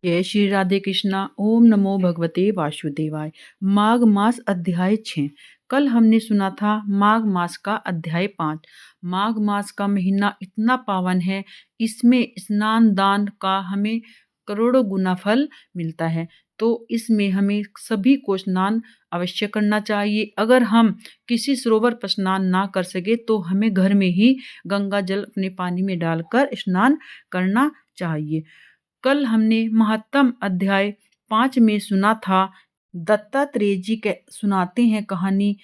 जय श्री राधे कृष्णा। ओम नमो भगवते वासुदेवाय। माघ मास अध्याय 6। कल हमने सुना था माघ मास का अध्याय 5। माघ मास का महीना इतना पावन है, इसमें स्नान दान का हमें करोड़ों गुना फल मिलता है। तो इसमें हमें सभी को स्नान अवश्य करना चाहिए। अगर हम किसी सरोवर पर स्नान ना कर सके तो हमें घर में ही गंगा जल अपने पानी में डालकर स्नान करना चाहिए। कल हमने महत्तम अध्याय 5 में सुना था, दत्तात्रेय जी के सुनाते हैं कहानी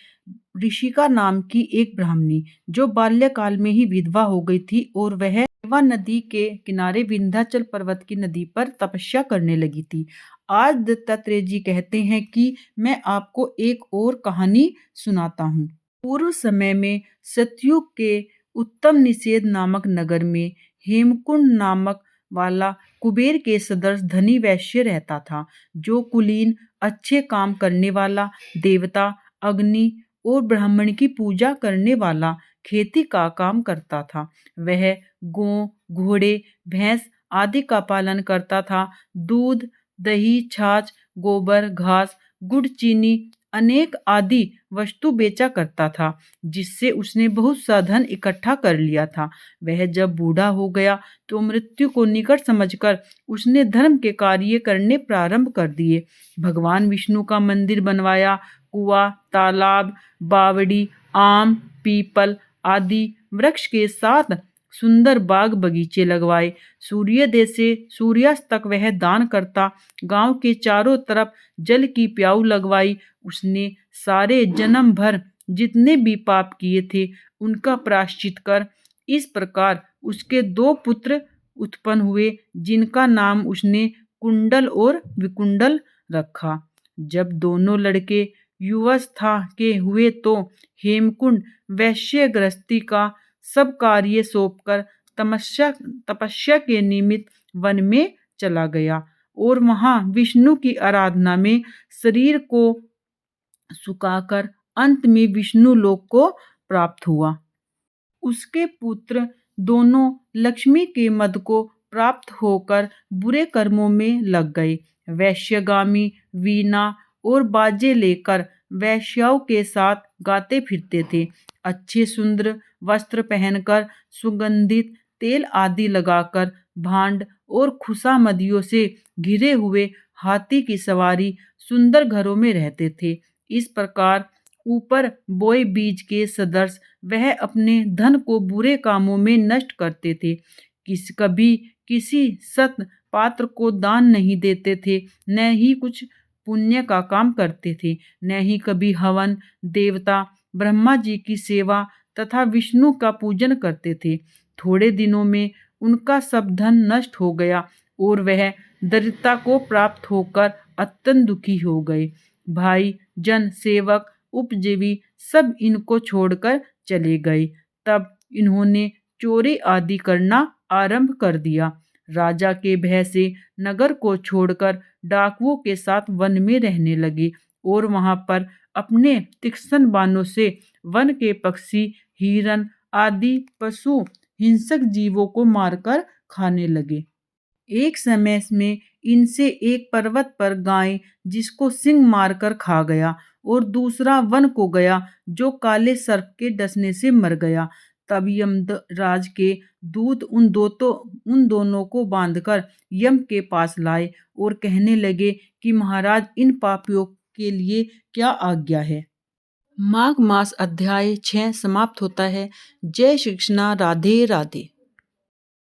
ऋषिका नाम की एक ब्राह्मणी जो बाल्यकाल में ही विधवा हो गई थी और वह सेवा नदी के किनारे विंध्याचल पर्वत की नदी पर तपस्या करने लगी थी। आज दत्तात्रेय जी कहते हैं कि मैं आपको एक और कहानी सुनाता हूँ। पूर्व समय में सतयुग के उत्तम निषेध नामक नगर में हेमकुंड नामक वाला कुबेर के सदृश धनी वैश्य रहता था, जो कुलीन, अच्छे काम करने वाला, देवता, अग्नि और ब्राह्मण की पूजा करने वाला, खेती का काम करता था। वह गौ, घोड़े, भैंस आदि का पालन करता था। दूध, दही, छाछ, गोबर, घास, गुड़, चीनी अनेक आदि वस्तु बेचा करता था, जिससे उसने बहुत सा धन इकट्ठा कर लिया था। वह जब बूढ़ा हो गया तो मृत्यु को निकट समझकर उसने धर्म के कार्य करने प्रारंभ कर दिए। भगवान विष्णु का मंदिर बनवाया, कुआं, तालाब, बावड़ी, आम, पीपल आदि वृक्ष के साथ सुंदर बाग बगीचे लगवाए। सूर्योदय से सूर्यास्त तक वह दान करता। गांव के चारों तरफ जल की प्याऊ लगवाई। उसने सारे जन्म भर जितने भी पाप किए थे उनका प्रायश्चित कर इस प्रकार उसके 2 पुत्र उत्पन्न हुए, जिनका नाम उसने कुंडल और विकुंडल रखा। जब दोनों लड़के युवावस्था के हुए तो हेमकुंड वैश्य गृहस्थी का सब कार्य सौंपकर तपस्या के निमित्त वन में चला गया और वहां विष्णु की आराधना में शरीर को सुखाकर अंत में विष्णु लोक को प्राप्त हुआ। उसके पुत्र दोनों लक्ष्मी के मद को प्राप्त होकर बुरे कर्मों में लग गए। वैश्यगामी वीणा और बाजे लेकर वैश्याओं के साथ गाते फिरते थे। अच्छे सुंदर वस्त्र पहनकर, सुगंधित तेल आदि लगाकर, भांड और खुशामदियों से घिरे हुए हाथी की सवारी सुंदर घरों में रहते थे। इस प्रकार ऊपर बोए बीज के सदृश वह अपने धन को बुरे कामों में नष्ट करते थे। कभी किसी सत पात्र को दान नहीं देते थे, न ही कुछ पुण्य का काम करते थे, न ही कभी हवन, देवता ब्रह्मा जी की सेवा तथा विष्णु का पूजन करते थे। थोड़े दिनों में उनका सब धन नष्ट हो गया और वह दरिद्रता को प्राप्त होकर अत्यंत दुखी हो गए। भाई, जन, सेवक, उपजीवी सब इनको छोड़कर चले गए। तब इन्होंने चोरी आदि करना आरंभ कर दिया। राजा के भय से नगर को छोड़कर डाकुओं के साथ वन में रहने लगे और वहां पर अपने तीक्ष्ण बाणों से वन के पक्षी, हिरन आदि पशु हिंसक जीवों को मारकर खाने लगे। एक समय में इनसे एक पर्वत पर गाय जिसको सिंह मारकर खा गया और दूसरा वन को गया जो काले सर्प के डसने से मर गया। तब यमराज के दूत उन दोनों को बांधकर यम के पास लाए और कहने लगे कि महाराज, इन पापियों के लिए क्या आज्ञा है। माघ मास अध्याय 6 समाप्त होता है। जय श्री कृष्णा। राधे राधे।